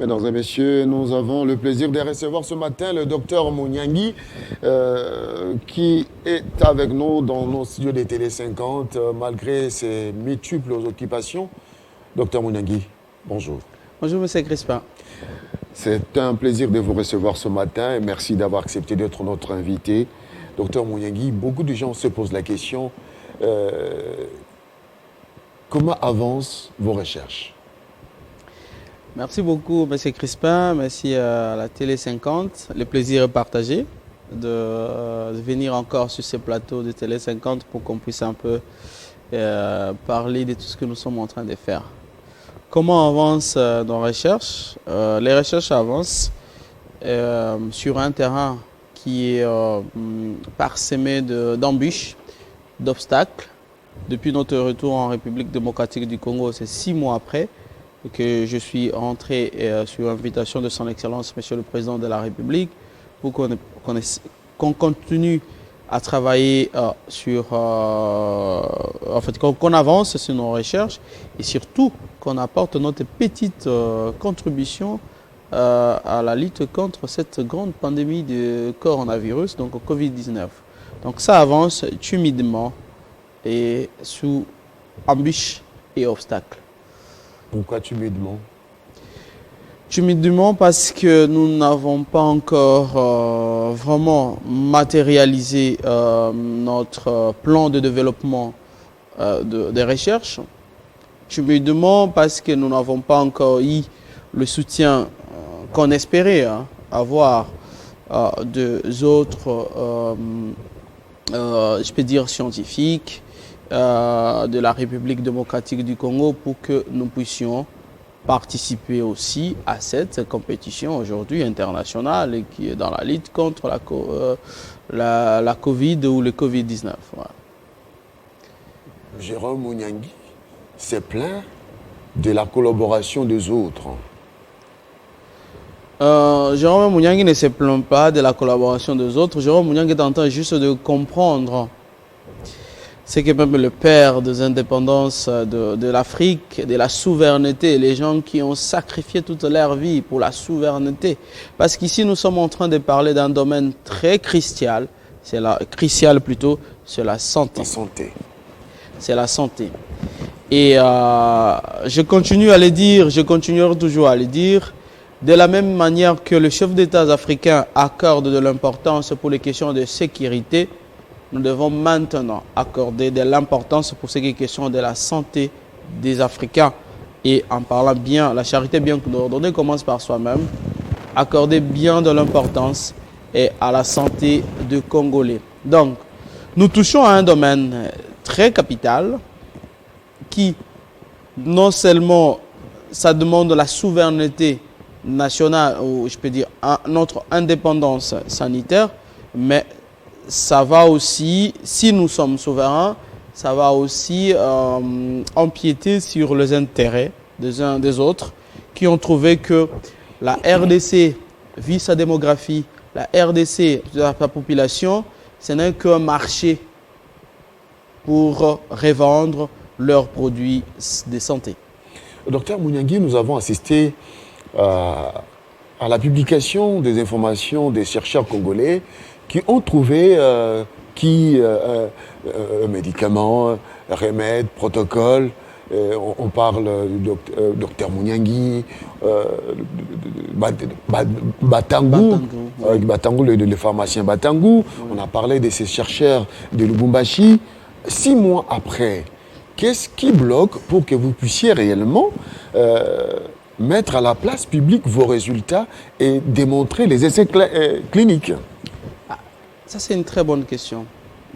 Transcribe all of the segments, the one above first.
Mesdames et messieurs, nous avons le plaisir de recevoir ce matin le docteur Mouniangui qui est avec nous dans nos studios de Télé 50 malgré ses multiples occupations. Docteur Mouniangui, bonjour. Bonjour, monsieur Crispin. C'est un plaisir de vous recevoir ce matin et merci d'avoir accepté d'être notre invité. Docteur Mouniangui, beaucoup de gens se posent la question comment avancent vos recherches? Merci beaucoup, monsieur Crispin. Merci à la Télé 50. Le plaisir est partagé de venir encore sur ces plateaux de Télé 50 pour qu'on puisse un peu parler de tout ce que nous sommes en train de faire. Comment avancent nos recherches? Les recherches avancent sur un terrain qui est parsemé d'embûches, d'obstacles. Depuis notre retour en République démocratique du Congo, c'est 6 mois après que je suis entré sur invitation de son Excellence, Monsieur le Président de la République, pour qu'on continue à travailler qu'on avance sur nos recherches et surtout qu'on apporte notre petite contribution à la lutte contre cette grande pandémie de coronavirus, donc Covid-19. Donc ça avance timidement et sous embûches et obstacles. Pourquoi timidement? Timidement parce que nous n'avons pas encore vraiment matérialisé notre plan de développement des recherches. Timidement parce que nous n'avons pas encore eu le soutien qu'on espérait avoir des autres, je peux dire, scientifiques de la République démocratique du Congo pour que nous puissions participer aussi à cette compétition aujourd'hui internationale et qui est dans la lutte contre la Covid ou le Covid-19. Voilà. Jérôme Mouniangui s'est plaint de la collaboration des autres. Jérôme Mouniangui ne se plaint pas de la collaboration des autres. Jérôme Mouniangui est en train juste de comprendre c'est que même le père des indépendances de l'Afrique, de la souveraineté, les gens qui ont sacrifié toute leur vie pour la souveraineté. Parce qu'ici, nous sommes en train de parler d'un domaine très crucial, c'est la santé. La santé. C'est la santé. Et je continue à le dire, je continuerai toujours à le dire, de la même manière que le chef d'État africain accorde de l'importance pour les questions de sécurité, nous devons maintenant accorder de l'importance pour ce qui est question de la santé des Africains. Et en parlant bien, la charité bien ordonnée commence par soi-même. Accorder bien de l'importance à la santé des Congolais. Donc, nous touchons à un domaine très capital qui, non seulement, ça demande la souveraineté nationale, ou je peux dire notre indépendance sanitaire, mais ça va aussi, si nous sommes souverains, ça va aussi empiéter sur les intérêts des uns des autres qui ont trouvé que la RDC, vu sa démographie, la RDC, sa population, ce n'est qu'un marché pour revendre leurs produits de santé. Docteur Mouniangui, nous avons assisté à la publication des informations des chercheurs congolais qui ont trouvé médicaments, remèdes, protocoles. On parle du docteur Mouniangui, Batangou, le pharmacien Batangou. Oui. On a parlé de ces chercheurs de Lubumbashi. 6 mois après, qu'est-ce qui bloque pour que vous puissiez réellement mettre à la place publique vos résultats et démontrer les essais cliniques? Ça, c'est une très bonne question.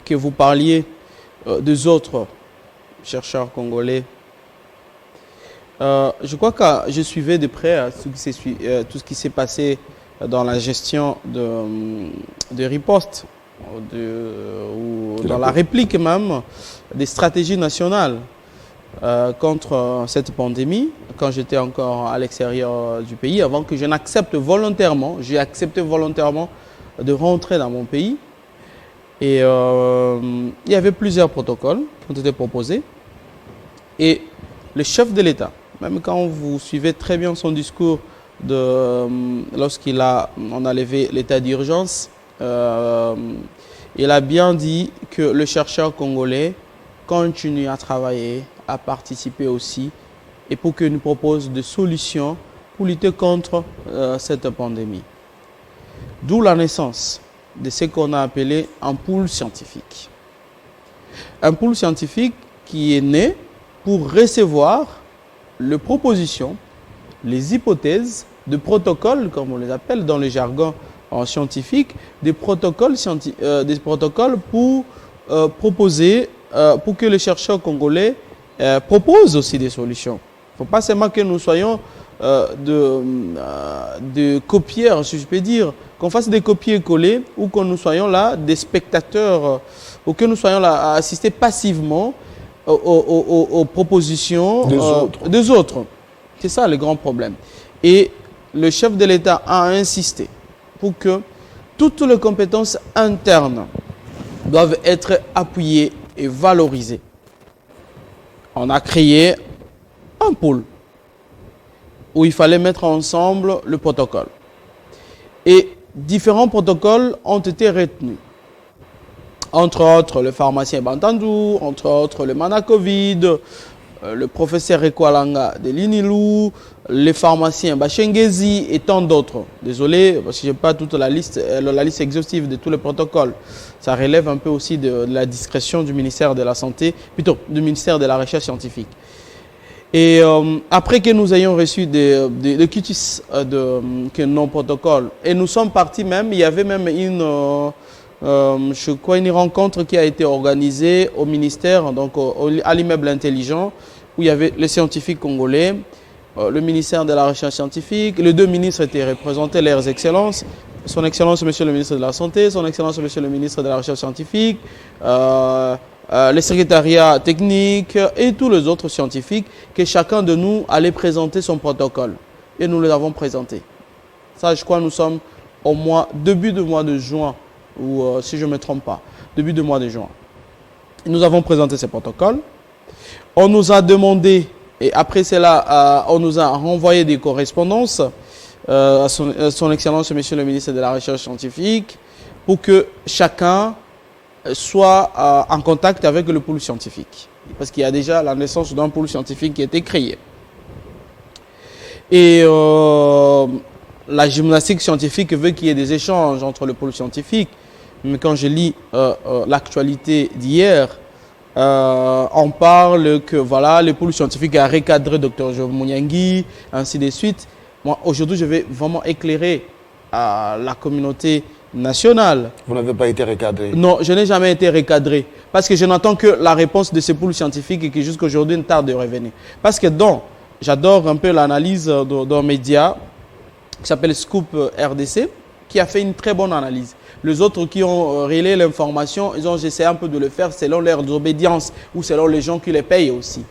Que vous parliez des autres chercheurs congolais. Je crois que je suivais de près tout ce qui s'est passé dans la gestion de riposte, ou dans la réplique même des stratégies nationales contre cette pandémie, quand j'étais encore à l'extérieur du pays, avant que je n'accepte volontairement, j'ai accepté volontairement de rentrer dans mon pays. Et il y avait plusieurs protocoles qui ont été proposés. Et le chef de l'État, même quand vous suivez très bien son discours lorsqu'on a levé l'état d'urgence, il a bien dit que le chercheur congolais continue à travailler, à participer aussi, et pour qu'il nous propose des solutions pour lutter contre cette pandémie. D'où la naissance de ce qu'on a appelé un pool scientifique. Un pool scientifique qui est né pour recevoir les propositions, les hypothèses de protocoles, comme on les appelle dans le jargon scientifique, des protocoles pour proposer, pour que les chercheurs congolais proposent aussi des solutions. Il ne faut pas seulement que nous soyons de copieurs, si je peux dire, qu'on fasse des copier-coller ou que nous soyons là des spectateurs ou que nous soyons là à assister passivement aux propositions des autres. C'est ça le grand problème. Et le chef de l'État a insisté pour que toutes les compétences internes doivent être appuyées et valorisées. On a créé un pôle où il fallait mettre ensemble le protocole. Et différents protocoles ont été retenus. Entre autres, le pharmacien Bantandou, entre autres, le Manacovid, le professeur Ekwalanga de l'Inilou, les pharmaciens Bachengezi et tant d'autres. Désolé, parce que je n'ai pas toute la liste exhaustive de tous les protocoles. Ça relève un peu aussi de la discrétion du ministère de la Santé, plutôt du ministère de la Recherche scientifique. Et après que nous ayons reçu des quitus que nos protocoles, et nous sommes partis même, il y avait même une rencontre qui a été organisée au ministère, donc à l'immeuble intelligent, où il y avait les scientifiques congolais, le ministère de la Recherche scientifique, les deux ministres étaient représentés, leurs excellences, son excellence monsieur le ministre de la Santé, son excellence monsieur le ministre de la Recherche scientifique, les secrétariats techniques et tous les autres scientifiques, que chacun de nous allait présenter son protocole. Et nous les avons présentés. Ça, je crois, nous sommes au début du mois de juin, ou si je ne me trompe pas, début du mois de juin. Nous avons présenté ces protocoles. On nous a demandé, et après cela, on nous a renvoyé des correspondances à son excellence, monsieur le ministre de la Recherche scientifique, pour que chacun soit en contact avec le pôle scientifique. Parce qu'il y a déjà la naissance d'un pôle scientifique qui a été créé. Et la gymnastique scientifique veut qu'il y ait des échanges entre le pôle scientifique. Mais quand je lis l'actualité d'hier, on parle que voilà, le pôle scientifique a recadré Dr Job Mouniangui, ainsi de suite. Moi, aujourd'hui, je vais vraiment éclairer la communauté nationale. Vous n'avez pas été recadré? Non, je n'ai jamais été recadré. Parce que je n'entends que la réponse de ces pôles scientifiques et qui jusqu'à aujourd'hui ne tarde de revenir. Parce que j'adore un peu l'analyse d'un média qui s'appelle Scoop RDC, qui a fait une très bonne analyse. Les autres qui ont relayé l'information, ils ont essayé un peu de le faire selon leur obédience ou selon les gens qui les payent aussi.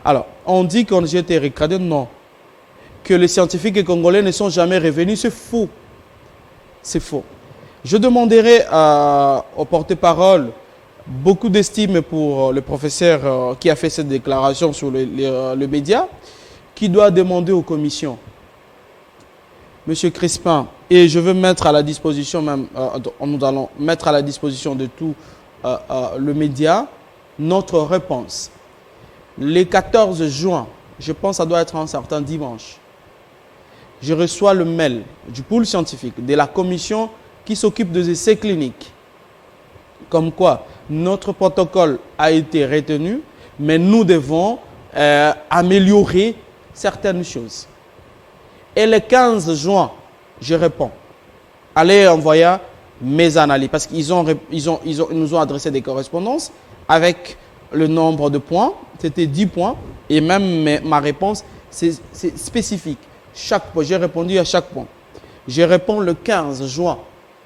Alors, on dit qu'on a été recadré, non. Que les scientifiques congolais ne sont jamais revenus, c'est faux. C'est faux. Je demanderai au porte-parole beaucoup d'estime pour le professeur qui a fait cette déclaration sur le média, qui doit demander aux commissions. Monsieur Crispin, et je veux mettre à la disposition même, nous allons mettre à la disposition de tout le média notre réponse. Le 14 juin, je pense que ça doit être un certain dimanche, je reçois le mail du pôle scientifique, de la commission qui s'occupe des essais cliniques. Comme quoi, notre protocole a été retenu, mais nous devons améliorer certaines choses. Et le 15 juin, je réponds. Allez envoyer mes analyses. Parce qu'ils nous ont adressé des correspondances avec le nombre de points. C'était 10 points. Et même ma réponse, c'est spécifique. Chaque point, j'ai répondu à chaque point. Je réponds le 15 juin.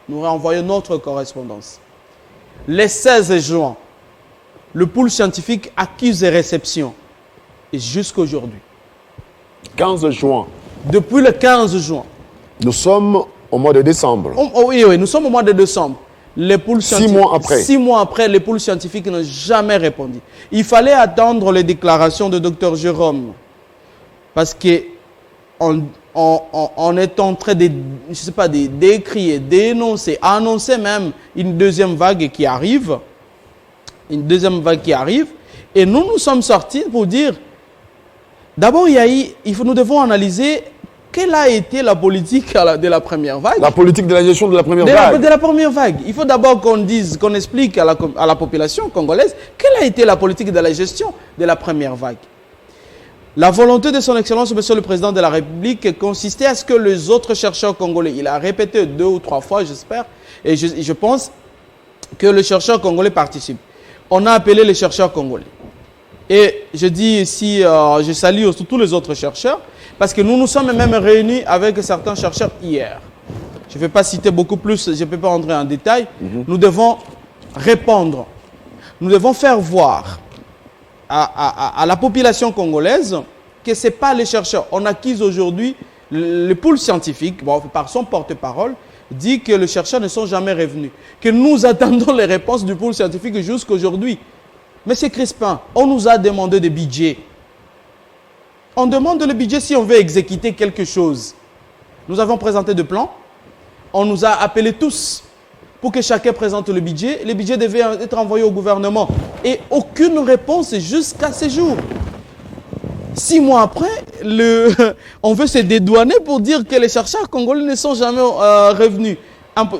Nous renvoyons notre correspondance. Le 16 juin, le pôle scientifique accuse des réceptions. Et jusqu'à aujourd'hui. 15 juin. Depuis le 15 juin. Nous sommes au mois de décembre. Oui, nous sommes au mois de décembre. Les pôles 6 mois après. 6 mois après, les pôles scientifiques n'ont jamais répondu. Il fallait attendre les déclarations de Dr Jérôme. Parce qu'on on est en train de, je sais pas, de décrier, d'énoncer, annoncer même une deuxième vague qui arrive. Une deuxième vague qui arrive. Et nous sommes sortis pour dire, d'abord, nous devons analyser quelle a été la politique de la première vague. La politique de la gestion de la première vague. De la première vague. Il faut d'abord qu'on explique à la population congolaise quelle a été la politique de la gestion de la première vague. La volonté de son Excellence, Monsieur le Président de la République, consistait à ce que les autres chercheurs congolais, il a répété 2 ou 3 fois, j'espère, et je pense que les chercheurs congolais participent. On a appelé les chercheurs congolais. Et je dis ici, je salue aussi tous les autres chercheurs, parce que nous nous sommes même réunis avec certains chercheurs hier. Je ne vais pas citer beaucoup plus, je ne peux pas rentrer en détail. Nous devons répondre, nous devons faire voir à la population congolaise que ce n'est pas les chercheurs. On accuse aujourd'hui, le pôle scientifique, bon, par son porte-parole, dit que les chercheurs ne sont jamais revenus. Que nous attendons les réponses du pôle scientifique jusqu'à aujourd'hui. Monsieur Crispin, on nous a demandé des budgets. On demande le budget si on veut exécuter quelque chose. Nous avons présenté des plans. On nous a appelés tous pour que chacun présente le budget. Le budget devait être envoyé au gouvernement. Et aucune réponse jusqu'à ce jour. 6 mois après, on veut se dédouaner pour dire que les chercheurs congolais ne sont jamais revenus.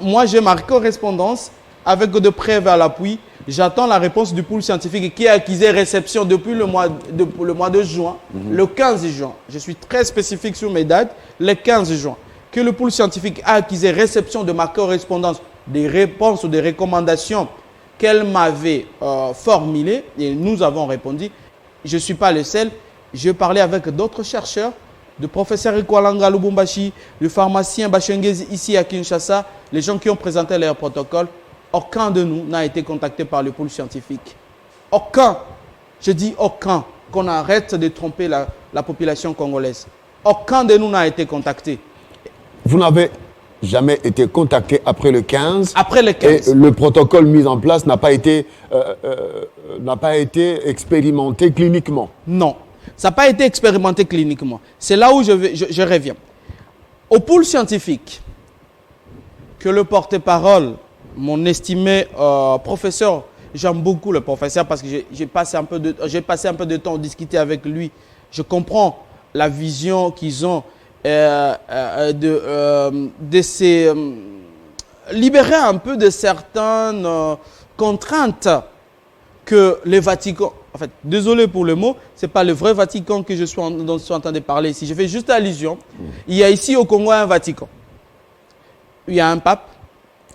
Moi, j'ai ma correspondance avec de preuves à l'appui. J'attends la réponse du pôle scientifique qui a accusé réception depuis le mois de juin, le 15 juin. Je suis très spécifique sur mes dates, le 15 juin. Que le pôle scientifique a accusé réception de ma correspondance, des réponses ou des recommandations qu'elle m'avait formulées, et nous avons répondu. Je ne suis pas le seul. J'ai parlé avec d'autres chercheurs, le professeur Ekwalanga Lubumbashi, le pharmacien Bachengezi ici à Kinshasa, les gens qui ont présenté leur protocole. Aucun de nous n'a été contacté par le pôle scientifique. Aucun. Je dis aucun. Qu'on arrête de tromper la population congolaise. Aucun de nous n'a été contacté. Vous n'avez jamais été contacté après le 15. Après le 15. Et le protocole mis en place n'a pas été expérimenté cliniquement. Non. Ça n'a pas été expérimenté cliniquement. C'est là où je reviens. Au pôle scientifique, que le porte-parole, mon estimé professeur, j'aime beaucoup le professeur parce que j'ai passé un peu de temps à discuter avec lui. Je comprends la vision qu'ils ont de se libérer un peu de certaines contraintes que le Vatican, en fait, désolé pour le mot, ce n'est pas le vrai Vatican que dont je suis en train de parler ici. Je fais juste allusion. Il y a ici au Congo un Vatican. Il y a un pape.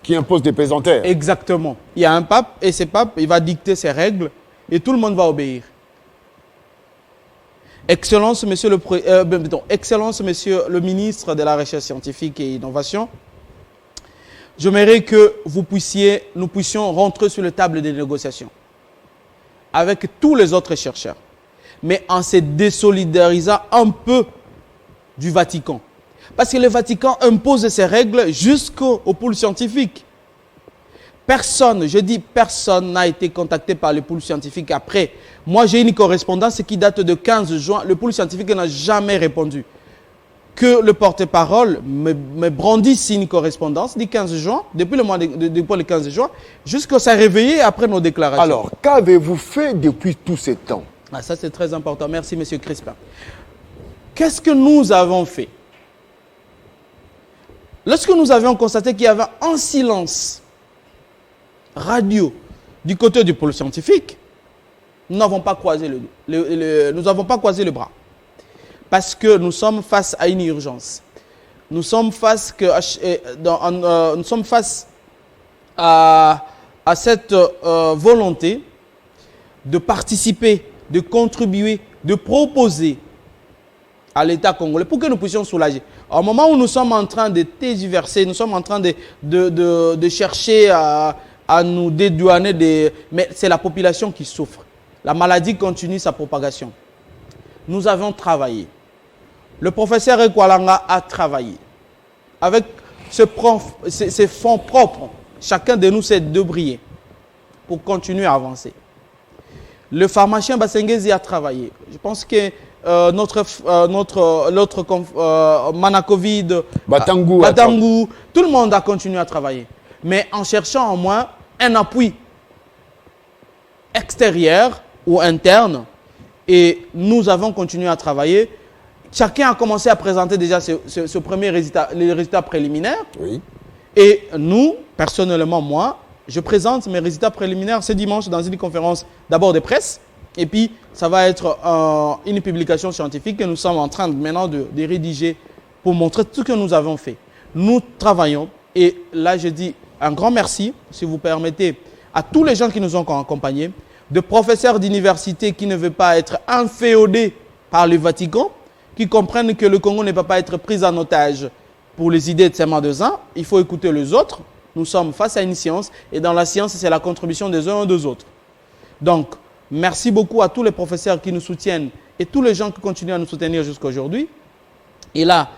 Qui impose des pesanteurs. Exactement. Il y a un pape et ce pape, il va dicter ses règles et tout le monde va obéir. Excellence, monsieur le ministre de la Recherche scientifique et Innovation, j'aimerais que nous puissions rentrer sur la table des négociations avec tous les autres chercheurs, mais en se désolidarisant un peu du Vatican. Parce que le Vatican impose ses règles jusqu'au pôle scientifique. Personne, je dis personne n'a été contacté par le pôle scientifique après. Moi, j'ai une correspondance qui date de 15 juin. Le pôle scientifique n'a jamais répondu. Que le porte-parole me brandisse une correspondance du 15 juin, depuis le 15 juin, jusqu'à s'est réveillé après nos déclarations. Alors, qu'avez-vous fait depuis tout ce temps? Ça, c'est très important. Merci, M. Crispin. Qu'est-ce que nous avons fait? Lorsque nous avions constaté qu'il y avait un silence radio du côté du pôle scientifique, nous n'avons pas croisé le bras. Parce que nous sommes face à une urgence. Nous sommes face à cette volonté de participer, de contribuer, de proposer à l'État congolais pour que nous puissions soulager. Au moment où nous sommes en train de tergiverser, nous sommes en train de chercher à nous dédouaner, mais c'est la population qui souffre. La maladie continue sa propagation. Nous avons travaillé. Le professeur Ekwalanga a travaillé. Avec ses fonds propres, chacun de nous s'est débrouillé pour continuer à avancer. Le pharmacien Bachengezi a travaillé. Je pense que Manacovid, Batangu, tout le monde a continué à travailler. Mais en cherchant au moins un appui extérieur ou interne, et nous avons continué à travailler. Chacun a commencé à présenter déjà ce premier résultat, les résultats préliminaires. Oui. Et nous, personnellement, moi, je présente mes résultats préliminaires ce dimanche dans une conférence d'abord de presse. Et puis, ça va être une publication scientifique que nous sommes en train maintenant de rédiger pour montrer tout ce que nous avons fait. Nous travaillons. Et là, je dis un grand merci, si vous permettez, à tous les gens qui nous ont accompagnés, de professeurs d'université qui ne veulent pas être inféodés par le Vatican, qui comprennent que le Congo ne peut pas être pris en otage pour les idées de ces uns. Il faut écouter les autres. Nous sommes face à une science et dans la science, c'est la contribution des uns et des autres. Donc, merci beaucoup à tous les professeurs qui nous soutiennent et tous les gens qui continuent à nous soutenir jusqu'à aujourd'hui. Et là,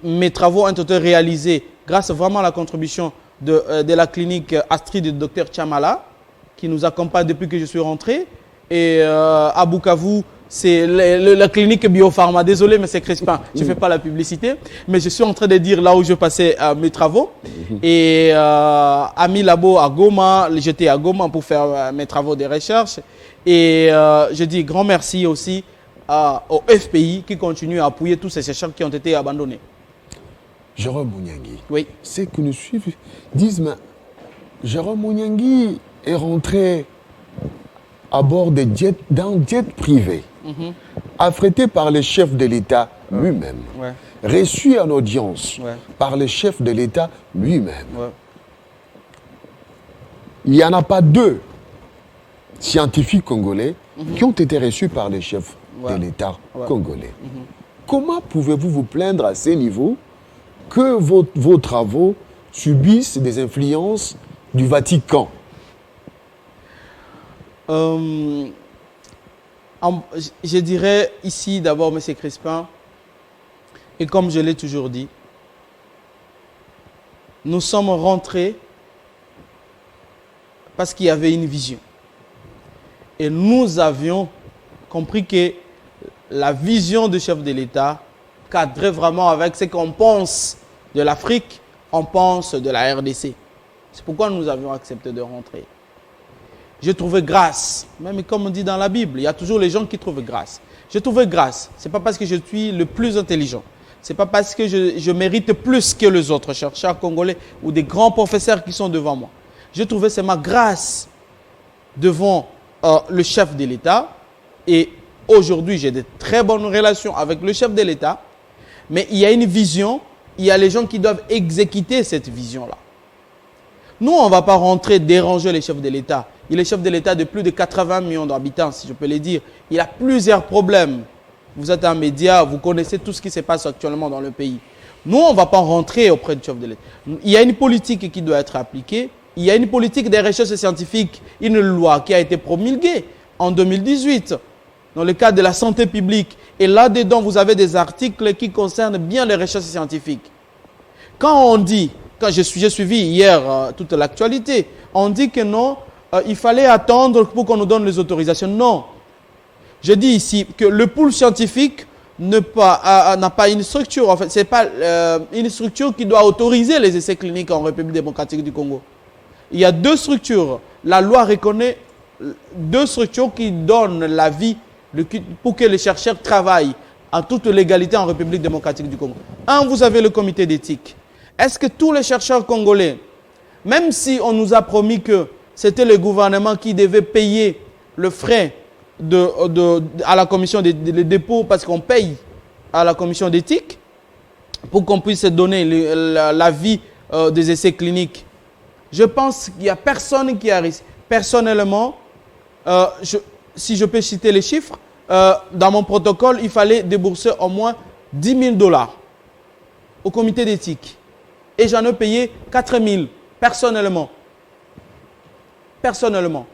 mes travaux ont été réalisés grâce vraiment à la contribution de la clinique Astrid du Dr Chamala, qui nous accompagne depuis que je suis rentré. Et à Bukavu, c'est la clinique Biopharma. Désolé, mais c'est Crispin. Je ne fais pas la publicité. Mais je suis en train de dire là où je passais mes travaux. Et Ami Labo à Goma, j'étais à Goma pour faire mes travaux de recherche. Et je dis grand merci aussi au FPI qui continue à appuyer tous ces chercheurs qui ont été abandonnés. Jérôme Mouniangui. Oui. Ceux qui nous suivent disent, mais Jérôme Mouniangui est rentré à bord d'un jet privé, affrété par le chef de l'État lui-même, reçu en audience par le chef de l'État lui-même. Il n'y en a pas deux scientifiques congolais qui ont été reçus par le chef de l'État congolais. Comment pouvez-vous vous plaindre à ce niveau que vos travaux subissent des influences du Vatican? Je dirais ici d'abord, M. Crispin, et comme je l'ai toujours dit, nous sommes rentrés parce qu'il y avait une vision. Et nous avions compris que la vision du chef de l'État cadrait vraiment avec ce qu'on pense de l'Afrique, on pense de la RDC. C'est pourquoi nous avions accepté de rentrer. J'ai trouvé grâce, même comme on dit dans la Bible, il y a toujours les gens qui trouvent grâce. J'ai trouvé grâce, ce n'est pas parce que je suis le plus intelligent, ce n'est pas parce que je mérite plus que les autres chercheurs congolais ou des grands professeurs qui sont devant moi. J'ai trouvé c'est ma grâce devant le chef de l'État et aujourd'hui j'ai de très bonnes relations avec le chef de l'État, mais il y a une vision, il y a les gens qui doivent exécuter cette vision-là. Nous, on ne va pas rentrer déranger les chefs de l'État. Il est chef de l'État de plus de 80 millions d'habitants, si je peux le dire. Il a plusieurs problèmes. Vous êtes un média, vous connaissez tout ce qui se passe actuellement dans le pays. Nous, on ne va pas rentrer auprès du chef de l'État. Il y a une politique qui doit être appliquée. Il y a une politique des recherches scientifiques, une loi qui a été promulguée en 2018 dans le cadre de la santé publique. Et là-dedans, vous avez des articles qui concernent bien les recherches scientifiques. Quand on dit, quand j'ai suivi hier toute l'actualité, on dit que non, il fallait attendre pour qu'on nous donne les autorisations. Non. Je dis ici que le pool scientifique n'a pas une structure. En fait, ce n'est pas une structure qui doit autoriser les essais cliniques en République démocratique du Congo. Il y a deux structures. La loi reconnaît deux structures qui donnent l'avis pour que les chercheurs travaillent en toute légalité en République démocratique du Congo. Un, vous avez le comité d'éthique. Est-ce que tous les chercheurs congolais, même si on nous a promis que c'était le gouvernement qui devait payer le frais à la commission des dépôts parce qu'on paye à la commission d'éthique pour qu'on puisse donner l'avis des essais cliniques, je pense qu'il n'y a personne qui a risqué. Personnellement, si je peux citer les chiffres, dans mon protocole, il fallait débourser au moins 10 000 $ au comité d'éthique. Et j'en ai payé 4 000 personnellement. Personnellement.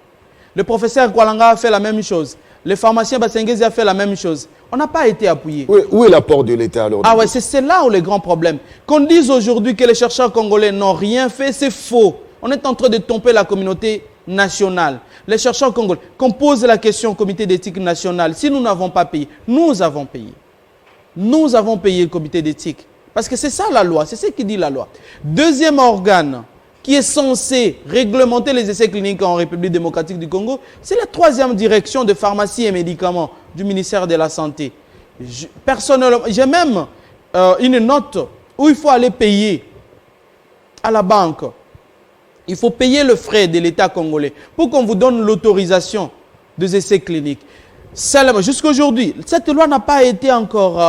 Le professeur Kwalanga a fait la même chose. Le pharmacien Bassengezi a fait la même chose. On n'a pas été appuyé. Où est l'apport de l'État alors? Ah ouais, c'est là où le grand problème. Qu'on dise aujourd'hui que les chercheurs congolais n'ont rien fait, c'est faux. On est en train de tromper la communauté national, les chercheurs congolais, qu'on pose la question au comité d'éthique national, si nous n'avons pas payé, nous avons payé. Nous avons payé le comité d'éthique. Parce que c'est ça la loi, c'est ce qui dit la loi. Deuxième organe qui est censé réglementer les essais cliniques en République démocratique du Congo, c'est la 3e direction de pharmacie et médicaments du ministère de la Santé. Personnellement, j'ai même une note où il faut aller payer à la banque. Il faut payer le frais de l'État congolais pour qu'on vous donne l'autorisation des essais cliniques. Jusqu'à aujourd'hui, cette loi n'a pas été encore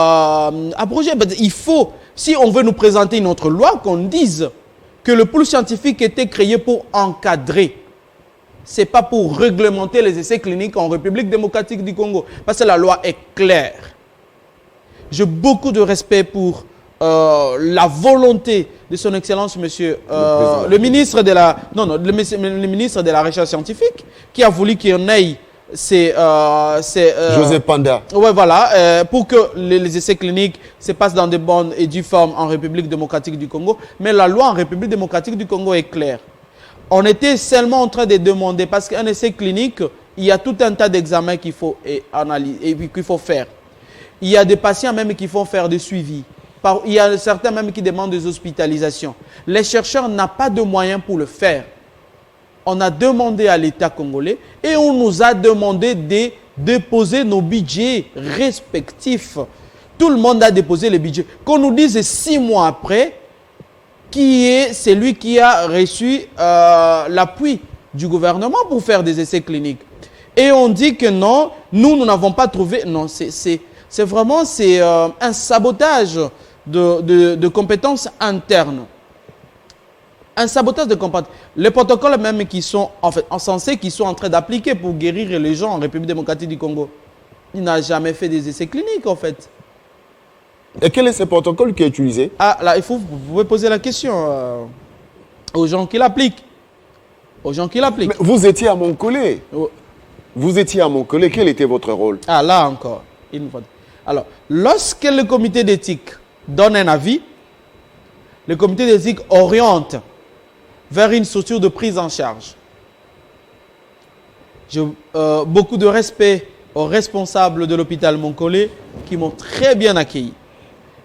abrogée. Il faut, si on veut nous présenter une autre loi, qu'on dise que le pôle scientifique était créé pour encadrer. Ce n'est pas pour réglementer les essais cliniques en République démocratique du Congo. Parce que la loi est claire. J'ai beaucoup de respect pour la volonté de son Excellence, monsieur, le ministre de la, le ministre de la Recherche scientifique, qui a voulu qu'il y en ait Joseph Panda. Ouais, voilà, pour que les essais cliniques se passent dans de bonnes et dues formes en République démocratique du Congo. Mais la loi en République démocratique du Congo est claire. On était seulement en train de demander, parce qu'un essai clinique, il y a tout un tas d'examens qu'il faut analyser et qu'il faut faire. Il y a des patients même qui font faire des suivis. Il y a certains même qui demandent des hospitalisations. Les chercheurs n'ont pas de moyens pour le faire. On a demandé à l'État congolais et on nous a demandé de déposer nos budgets respectifs. Tout le monde a déposé les budgets. Qu'on nous dise 6 mois après qui est celui qui a reçu l'appui du gouvernement pour faire des essais cliniques. Et on dit que non, nous n'avons pas trouvé. Non, c'est vraiment un sabotage de compétences internes. Un sabotage de compétences. Les protocoles même qui sont en fait censés, qui sont en train d'appliquer pour guérir les gens en République démocratique du Congo, il n'a jamais fait des essais cliniques en fait. Et quel est ce protocole qui est utilisé? Ah là, vous pouvez poser la question aux gens qui l'appliquent. Aux gens qui l'appliquent. Mais vous étiez à Montcollet. Vous étiez à Montcollet. Quel était votre rôle? Ah là encore. Alors, lorsque le comité d'éthique donne un avis, le comité d'éthique oriente vers une structure de prise en charge. J'ai beaucoup de respect aux responsables de l'hôpital Montcollet qui m'ont très bien accueilli.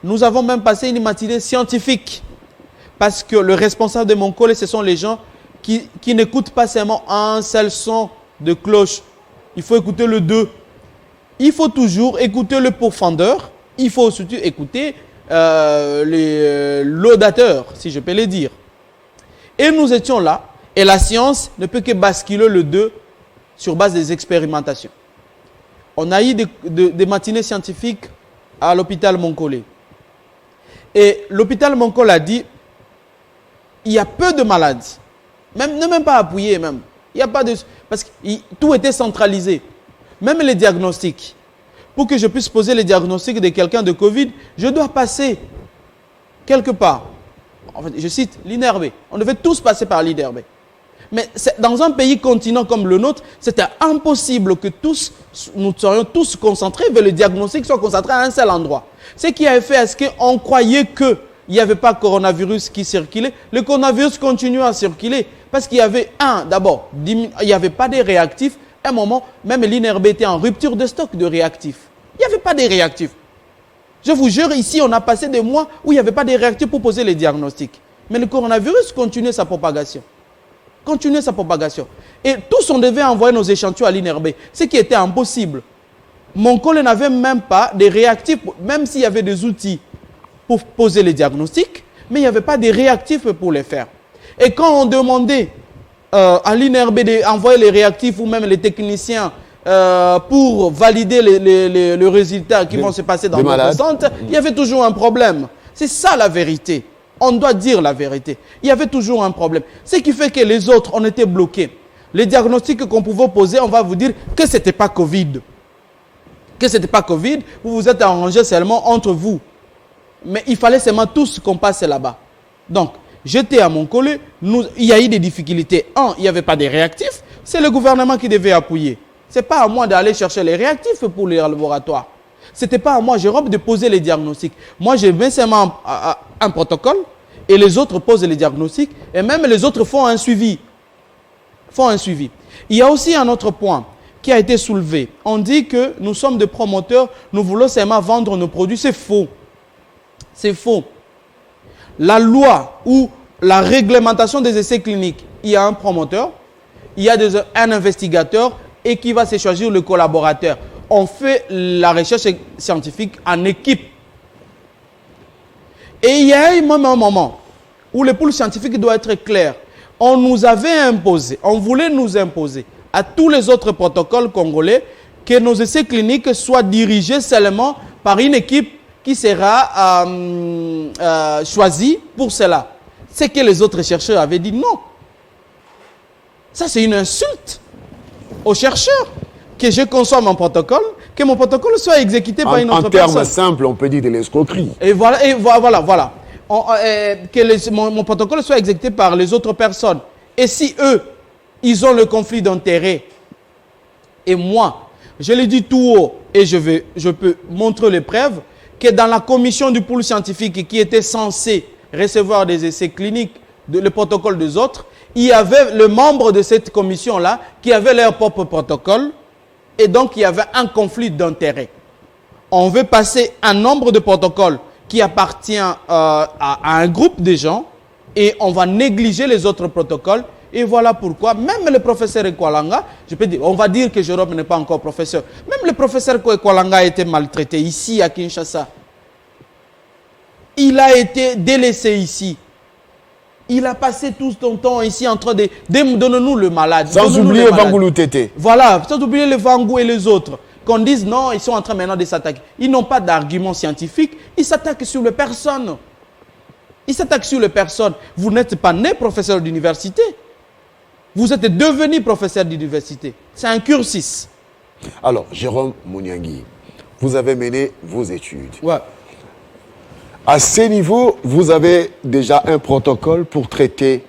Nous avons même passé une matinée scientifique parce que le responsable de Montcollet, ce sont les gens qui n'écoutent pas seulement un seul son de cloche. Il faut écouter le 2. Il faut toujours écouter le pourfendeur. Il faut surtout écouter les laudateurs, si je peux le dire. Et nous étions là, et la science ne peut que basculer le 2 sur base des expérimentations. On a eu des matinées scientifiques à l'hôpital Montcollet. Et l'hôpital Montcollet a dit, il y a peu de maladies, même pas appuyé même. Il y a pas de, parce que tout était centralisé. Même les diagnostics. Pour que je puisse poser les diagnostics de quelqu'un de Covid, je dois passer quelque part. En fait, je cite l'INRB. On devait tous passer par l'INRB. Mais dans un pays continent comme le nôtre, c'était impossible que nous serions tous concentrés, que le diagnostic soit concentré à un seul endroit. Ce qui a fait à ce qu'on croyait qu'il n'y avait pas coronavirus qui circulait. Le coronavirus continuait à circuler parce qu'il y avait d'abord, il n'y avait pas de réactifs. À un moment, même l'INRB était en rupture de stock de réactifs. Il n'y avait pas de réactifs. Je vous jure, ici, on a passé des mois où il n'y avait pas de réactifs pour poser les diagnostics. Mais le coronavirus continuait sa propagation. Et tous, on devait envoyer nos échantillons à l'INRB, ce qui était impossible. Montcollet n'avait même pas de réactifs, même s'il y avait des outils pour poser les diagnostics, mais il n'y avait pas de réactifs pour les faire. Et quand on demandait à l'INRB d'envoyer les réactifs ou même les techniciens pour valider les résultats qui vont se passer dans notre centre, il y avait toujours un problème. C'est ça la vérité. On doit dire la vérité. Il y avait toujours un problème. Ce qui fait que les autres, on était bloqués. Les diagnostics qu'on pouvait poser, on va vous dire que ce n'était pas Covid. Que ce n'était pas Covid, vous vous êtes arrangés seulement entre vous. Mais il fallait seulement tous qu'on passe là-bas. Donc, j'étais à Montcollet, il y a eu des difficultés. Il n'y avait pas de réactifs, c'est le gouvernement qui devait appuyer. Ce n'est pas à moi d'aller chercher les réactifs pour les laboratoires. Ce n'était pas à moi, Jérôme, de poser les diagnostics. Moi, je mets seulement un protocole et les autres posent les diagnostics et même les autres font un suivi. font un suivi. Il y a aussi un autre point qui a été soulevé. On dit que nous sommes des promoteurs, nous voulons seulement vendre nos produits. C'est faux. C'est faux. La loi ou la réglementation des essais cliniques, il y a un promoteur, il y a un investigateur et qui va se choisir le collaborateur. On fait la recherche scientifique en équipe. Et il y a même un moment où le pôle scientifique doit être clair. On nous avait imposé, on voulait nous imposer à tous les autres protocoles congolais que nos essais cliniques soient dirigés seulement par une équipe qui sera choisie pour cela. C'est que les autres chercheurs avaient dit non. Ça, c'est une insulte aux chercheurs. Que je consomme un protocole, que mon protocole soit exécuté par une autre personne. En termes simples, on peut dire de l'escroquerie. Et voilà. Que mon protocole soit exécuté par les autres personnes. Et si eux, ils ont le conflit d'intérêts, et moi, je le dis tout haut, et je peux montrer les preuves, que dans la commission du pôle scientifique qui était censée recevoir des essais cliniques, le protocole des autres, il y avait le membre de cette commission-là qui avait leur propre protocole, et donc il y avait un conflit d'intérêts. On veut passer un nombre de protocoles qui appartient à un groupe de gens et on va négliger les autres protocoles. Et voilà pourquoi, même le professeur Ekwalanga, je peux dire, on va dire que Jérôme n'est pas encore professeur, même le professeur Ekwalanga a été maltraité ici à Kinshasa. Il a été délaissé ici. Il a passé tout son temps ici en train de donne-nous le malade. Sans oublier Vangoulou Tété. Voilà, sans oublier les Vangou et les autres. Qu'on dise non, ils sont en train maintenant de s'attaquer. Ils n'ont pas d'argument scientifique, ils s'attaquent sur les personnes. Ils s'attaquent sur les personnes. Vous n'êtes pas né professeur d'université. Vous êtes devenu professeur d'université. C'est un cursus. Alors, Jérôme Mouniangui, vous avez mené vos études. Ouais. À ce niveau, vous avez déjà un protocole pour traiter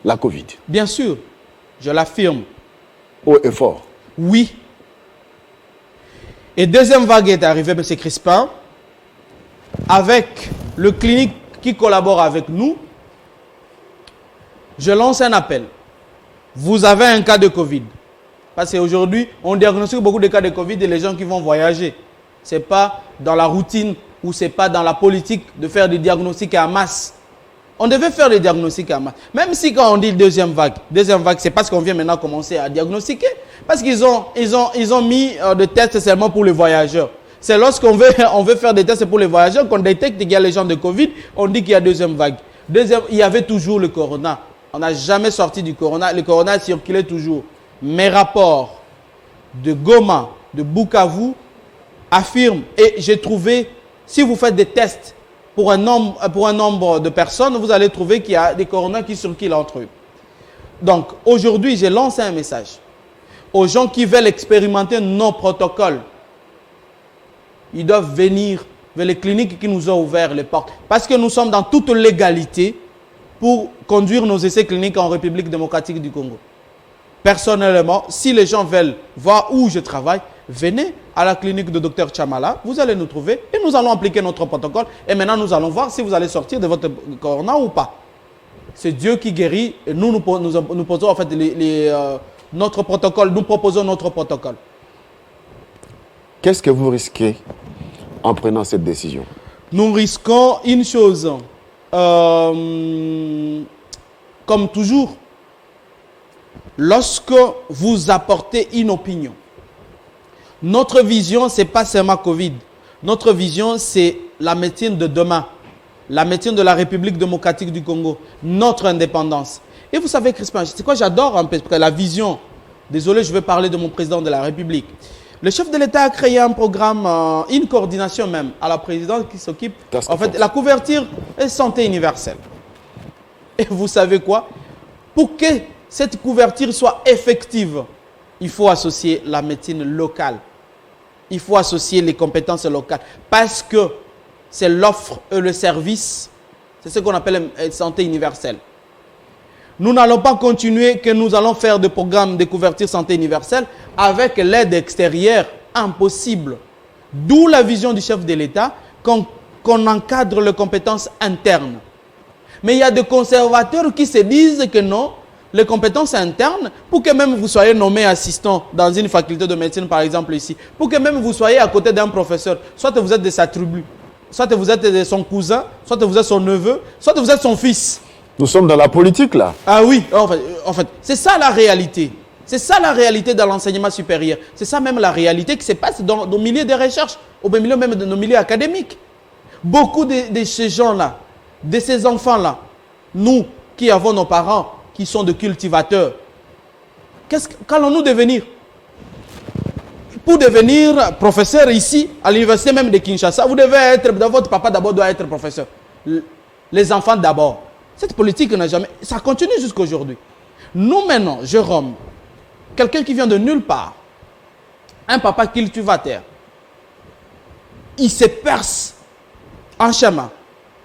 la Covid. Bien sûr, je l'affirme. Haut et fort. Oui. Et deuxième vague est arrivée, M. Crispin, avec le clinique qui collabore avec nous. Je lance un appel. Vous avez un cas de Covid. Parce qu'aujourd'hui, on diagnostique beaucoup de cas de Covid et les gens qui vont voyager. Ce n'est pas dans la routine ou ce n'est pas dans la politique de faire des diagnostics en masse. On devait faire des diagnostics en masse. Même si quand on dit deuxième vague, c'est parce qu'on vient maintenant commencer à diagnostiquer. Parce qu'ils ont mis des tests seulement pour les voyageurs. C'est lorsqu'on veut faire des tests pour les voyageurs qu'on détecte qu'il y a les gens de Covid, on dit qu'il y a deuxième vague. Il y avait toujours le corona. On n'a jamais sorti du corona. Le corona circulait toujours. Mes rapports de Goma, de Bukavu, affirment, et j'ai trouvé, si vous faites des tests pour un nombre de personnes, vous allez trouver qu'il y a des coronas qui circulent entre eux. Donc, aujourd'hui, j'ai lancé un message aux gens qui veulent expérimenter nos protocoles. Ils doivent venir vers les cliniques qui nous ont ouvert les portes. Parce que nous sommes dans toute légalité pour conduire nos essais cliniques en République démocratique du Congo. Personnellement, si les gens veulent voir où je travaille, venez à la clinique de Dr Chamala, vous allez nous trouver et nous allons appliquer notre protocole. Et maintenant, nous allons voir si vous allez sortir de votre corona ou pas. C'est Dieu qui guérit et nous posons en fait notre protocole, nous proposons notre protocole. Qu'est-ce que vous risquez en prenant cette décision? Nous risquons une chose, comme toujours, lorsque vous apportez une opinion. Notre vision, ce n'est pas seulement Covid. Notre vision, c'est la médecine de demain. La médecine de la République démocratique du Congo. Notre indépendance. Et vous savez, Crispin, c'est quoi j'adore un peu la vision. Désolé, je vais parler de mon président de la République. Le chef de l'État a créé un programme, une coordination même, à la présidence qui s'occupe, en fait, la couverture et santé universelle. Et vous savez quoi? Pour que cette couverture soit effective, il faut associer la médecine locale. Il faut associer les compétences locales. Parce que c'est l'offre et le service. C'est ce qu'on appelle la santé universelle. Nous n'allons pas continuer que nous allons faire des programmes de couverture santé universelle avec l'aide extérieure. Impossible. D'où la vision du chef de l'État qu'on encadre les compétences internes. Mais il y a des conservateurs qui se disent que non, les compétences internes pour que même vous soyez nommé assistant dans une faculté de médecine, par exemple ici, pour que même vous soyez à côté d'un professeur. Soit vous êtes de sa tribu, soit vous êtes de son cousin, soit vous êtes son neveu, soit vous êtes son fils. Nous sommes dans la politique, là. Ah oui, en fait c'est ça la réalité. C'est ça la réalité dans l'enseignement supérieur. C'est ça même la réalité qui se passe dans nos milieux de recherche, au milieu même de nos milieux académiques. Beaucoup de ces gens-là, de ces enfants-là, nous qui avons nos parents qui sont de cultivateurs, qu'allons-nous devenir? Pour devenir professeur ici, à l'université même de Kinshasa, vous devez être, votre papa d'abord doit être professeur. Les enfants d'abord. Cette politique n'a jamais... Ça continue jusqu'à aujourd'hui. Nous maintenant, Jérôme, quelqu'un qui vient de nulle part, un papa cultivateur, il se perce en chemin.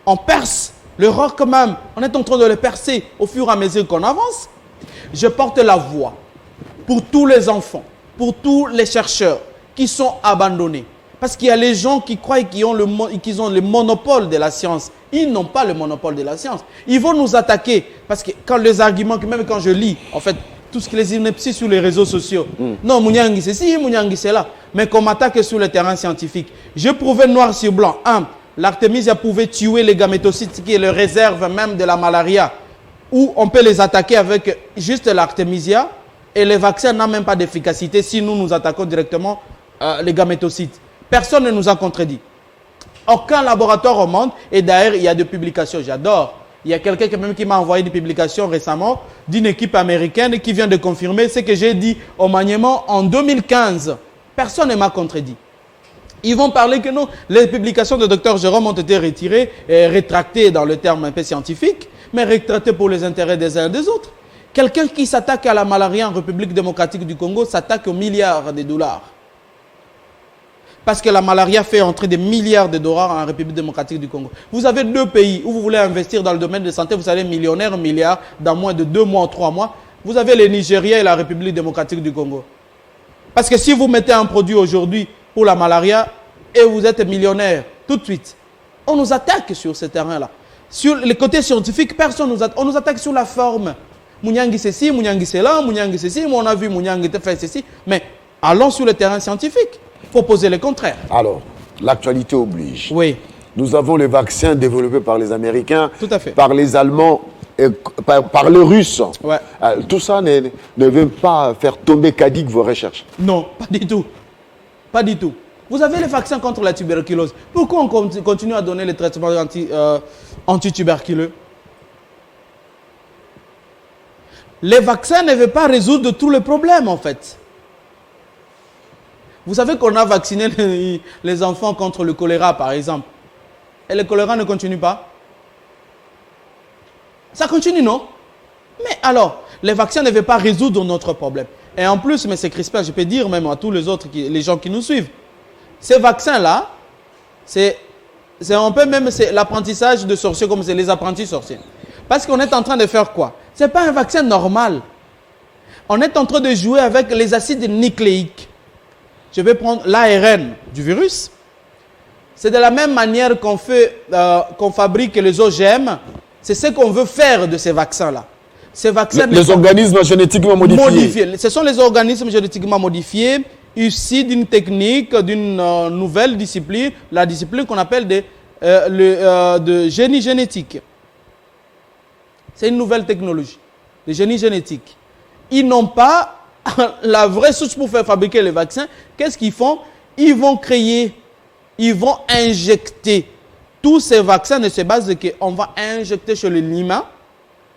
On perce le roc même. On est en train de le percer au fur et à mesure qu'on avance. Je porte la voix pour tous les enfants, pour tous les chercheurs qui sont abandonnés. Parce qu'il y a les gens qui croient qu'ils ont le monopole de la science. Ils n'ont pas le monopole de la science. Ils vont nous attaquer. Parce que quand les arguments, même quand je lis, en fait, tout ce qui les inepties sur les réseaux sociaux. Non, Mouniangi c'est ci, Mouniangi c'est là. Mais qu'on m'attaque sur le terrain scientifique. J'ai prouvé noir sur blanc. L'artémisia pouvait tuer les gamétocytes qui est le réserve même de la malaria. Ou on peut les attaquer avec juste l'artémisia. Et les vaccins n'ont même pas d'efficacité si nous attaquons directement les gamétocytes. Personne ne nous a contredit. Aucun laboratoire au monde. Et d'ailleurs, il y a des publications, j'adore. Il y a quelqu'un même qui m'a envoyé des publications récemment d'une équipe américaine qui vient de confirmer ce que j'ai dit au Maniement en 2015. Personne ne m'a contredit. Ils vont parler que non, les publications de Dr Jérôme ont été retirées et rétractées dans le terme un peu scientifique, mais rétractées pour les intérêts des uns et des autres. Quelqu'un qui s'attaque à la malaria en République démocratique du Congo s'attaque aux milliards de dollars. Parce que la malaria fait entrer des milliards de dollars en République démocratique du Congo. Vous avez 2 pays où vous voulez investir dans le domaine de la santé, vous serez millionnaire, milliards, dans moins de 2 mois ou 3 mois. Vous avez le Nigeria et la République démocratique du Congo. Parce que si vous mettez un produit aujourd'hui pour la malaria et vous êtes millionnaire, tout de suite, on nous attaque sur ce terrain-là. Sur le côté scientifique, personne nous attaque. On nous attaque sur la forme. Mouniangi c'est ci, Mouniangi c'est là, Mouniangi c'est ci, on a vu Mouniangi fait ceci. Mais allons sur le terrain scientifique. Il faut poser le contraire. Alors, l'actualité oblige. Oui. Nous avons les vaccins développés par les Américains, tout à fait, par les Allemands, et par les Russes. Ouais. Tout ça ne veut pas faire tomber caduques vos recherches. Non, pas du tout. Pas du tout. Vous avez les vaccins contre la tuberculose. Pourquoi on continue à donner les traitements anti-tuberculeux? Les vaccins ne veulent pas résoudre tous les problèmes, en fait. Vous savez qu'on a vacciné les enfants contre le choléra, par exemple. Et le choléra ne continue pas. Ça continue, non? Mais alors, les vaccins ne veulent pas résoudre notre problème. Et en plus, M. Crispin, je peux dire même à tous les autres, les gens qui nous suivent, ces vaccins-là, c'est un peu même l'apprentissage de sorciers, comme c'est les apprentis sorciers. Parce qu'on est en train de faire quoi? Ce n'est pas un vaccin normal. On est en train de jouer avec les acides nucléiques. Je vais prendre l'ARN du virus. C'est de la même manière qu'on fabrique les OGM. C'est ce qu'on veut faire de ces vaccins-là. Ces vaccins les organismes génétiquement modifiés. Ce sont les organismes génétiquement modifiés, issus d'une technique, d'une nouvelle discipline, la discipline qu'on appelle de génie génétique. C'est une nouvelle technologie, de génie génétique. Ils n'ont pas la vraie source pour faire fabriquer les vaccins. Qu'est-ce qu'ils font? Ils vont créer, ils vont injecter. Tous ces vaccins ne se basent qu'on va injecter chez l'humain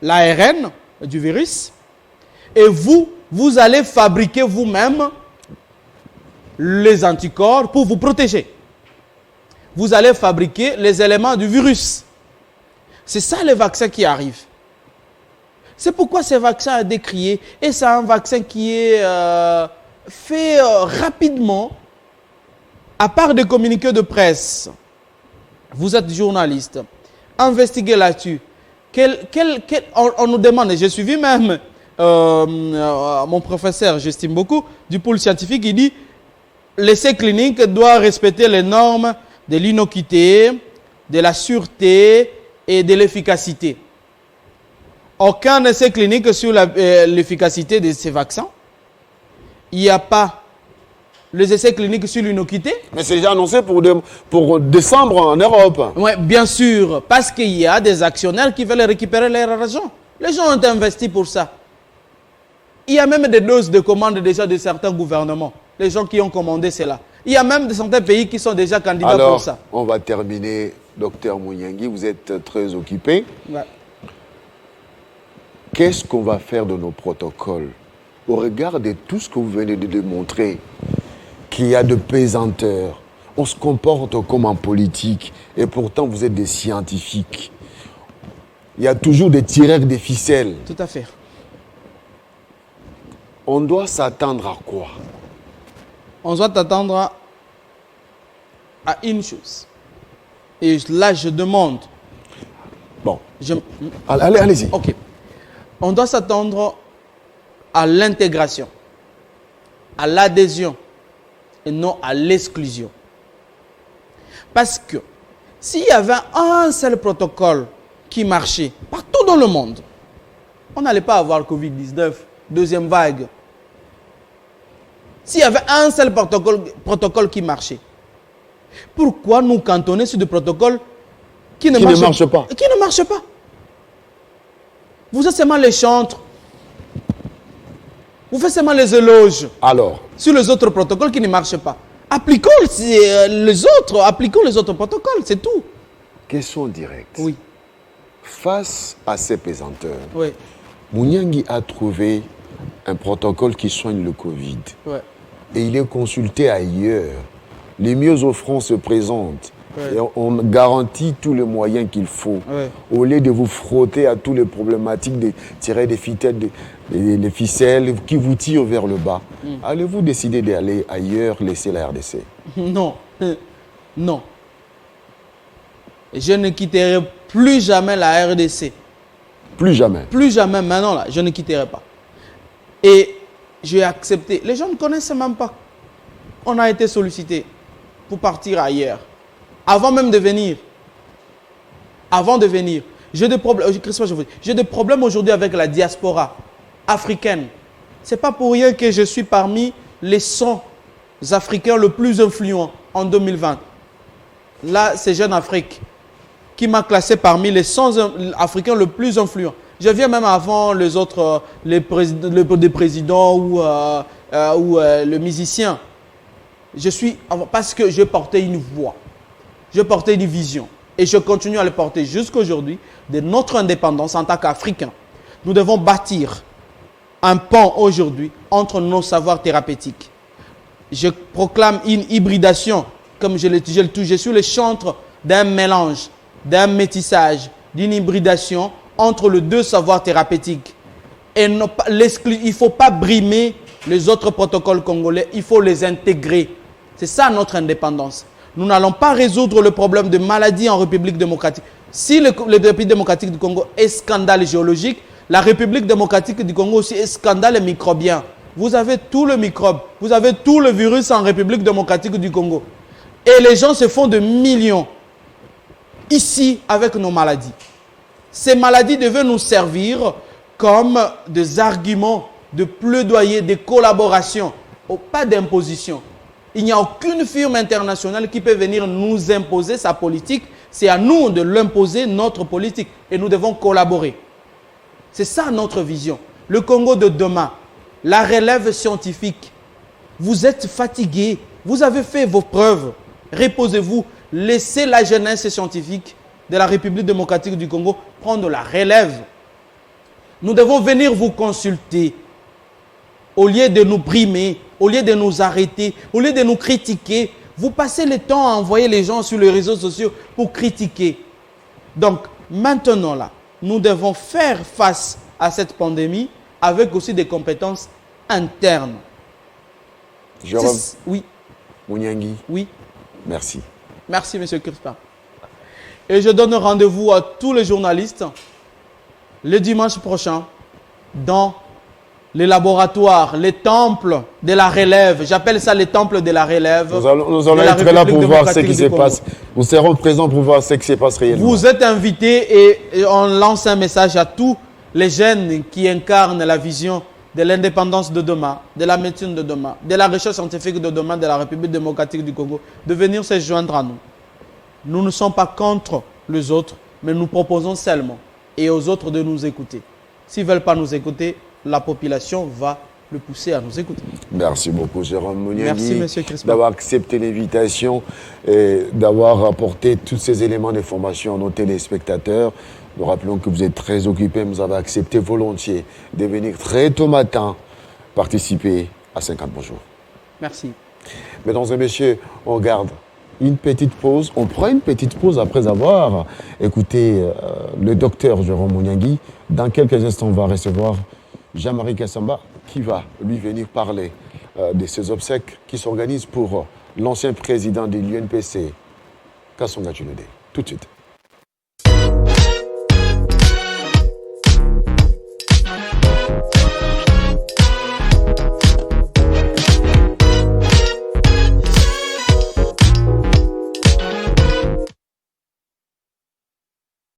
l'ARN du virus. Et vous allez fabriquer vous-même les anticorps pour vous protéger. Vous allez fabriquer les éléments du virus. C'est ça les vaccins qui arrivent. C'est pourquoi ce vaccin a décrié. Et c'est un vaccin qui est fait rapidement, à part des communiqués de presse. Vous êtes journaliste. Investiguez là-dessus. On nous demande, et j'ai suivi même mon professeur, j'estime beaucoup, du pôle scientifique, il dit l'essai clinique doit respecter les normes de l'innocuité, de la sûreté et de l'efficacité. aucun essai clinique sur l'efficacité de ces vaccins. Il n'y a pas les essais cliniques sur l'innocuité. Mais c'est déjà annoncé pour décembre en Europe. Oui, bien sûr, parce qu'il y a des actionnaires qui veulent récupérer leur argent. Les gens ont investi pour ça. Il y a même des doses de commandes déjà de certains gouvernements. Les gens qui ont commandé cela. Il y a même certains pays qui sont déjà candidats pour ça. On va terminer, docteur Mouniangui. Vous êtes très occupé. Ouais. Qu'est-ce qu'on va faire de nos protocoles au regard de tout ce que vous venez de démontrer, qu'il y a de pesanteur, on se comporte comme en politique et pourtant vous êtes des scientifiques. Il y a toujours des tireurs des ficelles. Tout à fait. On doit s'attendre à quoi? On doit s'attendre à une chose. Et là, je demande. Bon. Allez-y. Ok. On doit s'attendre à l'intégration, à l'adhésion et non à l'exclusion. Parce que s'il y avait un seul protocole qui marchait partout dans le monde, on n'allait pas avoir Covid-19, deuxième vague. S'il y avait un seul protocole qui marchait, pourquoi nous cantonner sur des protocoles qui ne marchent pas? Qui ne marchent pas. Vous êtes seulement les chantres. Vous faites seulement les éloges. Alors, sur les autres protocoles qui ne marchent pas. Appliquons les autres protocoles, c'est tout. Question directe. Oui. Face à ces pesanteurs, oui. Mouniangui a trouvé un protocole qui soigne le Covid. Ouais. Et il est consulté ailleurs. Les mieux offrants se présentent. Ouais. Et on garantit tous les moyens qu'il faut. Ouais. Au lieu de vous frotter à toutes les problématiques, de tirer des ficelles qui vous tirent vers le bas, allez-vous décider d'aller ailleurs, laisser la RDC? Non. Non. Je ne quitterai plus jamais la RDC. Plus jamais. Plus jamais. Maintenant, là, je ne quitterai pas. Et j'ai accepté. Les gens ne connaissent même pas. On a été sollicité pour partir ailleurs. Avant même de venir. Avant de venir. J'ai des problèmes aujourd'hui avec la diaspora africaine. Ce n'est pas pour rien que je suis parmi les 100 Africains les plus influents en 2020. Là, c'est Jeune Afrique qui m'a classé parmi les 100 Africains les plus influents. Je viens même avant les autres, des présidents ou le musicien. Parce que je portais une voix. Je portais une vision. Et je continue à le porter jusqu'à aujourd'hui. De notre indépendance en tant qu'Africains, nous devons bâtir un pont aujourd'hui entre nos savoirs thérapeutiques. Je proclame une hybridation, comme je suis le chantre d'un mélange, d'un métissage, d'une hybridation entre les deux savoirs thérapeutiques. Et il ne faut pas brimer les autres protocoles congolais, il faut les intégrer. C'est ça notre indépendance. Nous n'allons pas résoudre le problème de maladies en République démocratique. Si la République démocratique du Congo est scandale géologique, la République démocratique du Congo aussi est scandale microbien. Vous avez tout le microbe, vous avez tout le virus en République démocratique du Congo. Et les gens se font de millions ici avec nos maladies. Ces maladies devaient nous servir comme des arguments de plaidoyer, de collaboration, pas d'imposition. Il n'y a aucune firme internationale qui peut venir nous imposer sa politique. C'est à nous de l'imposer, notre politique. Et nous devons collaborer. C'est ça notre vision. Le Congo de demain, la relève scientifique. Vous êtes fatigués. Vous avez fait vos preuves. Reposez-vous. Laissez la jeunesse scientifique de la République démocratique du Congo prendre la relève. Nous devons venir vous consulter. Au lieu de nous brimer, au lieu de nous arrêter, au lieu de nous critiquer, vous passez le temps à envoyer les gens sur les réseaux sociaux pour critiquer. Donc, maintenant là, nous devons faire face à cette pandémie avec aussi des compétences internes. Jérôme Oui. Mouniangui. Oui. Merci. Merci, M. Crispin. Et je donne rendez-vous à tous les journalistes le dimanche prochain dans les laboratoires, les temples de la relève. J'appelle ça les temples de la relève. Nous allons être là pour voir ce qui se passe. Nous serons présents pour voir ce qui se passe réellement. Vous êtes invités et on lance un message à tous les jeunes qui incarnent la vision de l'indépendance de demain, de la médecine de demain, de la recherche scientifique de demain de la République démocratique du Congo, de venir se joindre à nous. Nous ne sommes pas contre les autres, mais nous proposons seulement et aux autres de nous écouter. S'ils ne veulent pas nous écouter, la population va le pousser à nous écouter. Merci beaucoup, Jérôme Mouniangui. Merci, M. Crispin. D'avoir accepté l'invitation et d'avoir apporté tous ces éléments d'information à nos téléspectateurs. Nous rappelons que vous êtes très occupés, vous avez accepté volontiers de venir très tôt matin participer à 50 Bonjour. Merci. Mesdames et messieurs, on garde une petite pause. On prend une petite pause après avoir écouté le docteur Jérôme Mouniangui. Dans quelques instants, on va recevoir Jean-Marie Kassamba qui va lui venir parler de ces obsèques qui s'organisent pour l'ancien président de l'UNPC, Kassonga Tshilode. Tout de suite.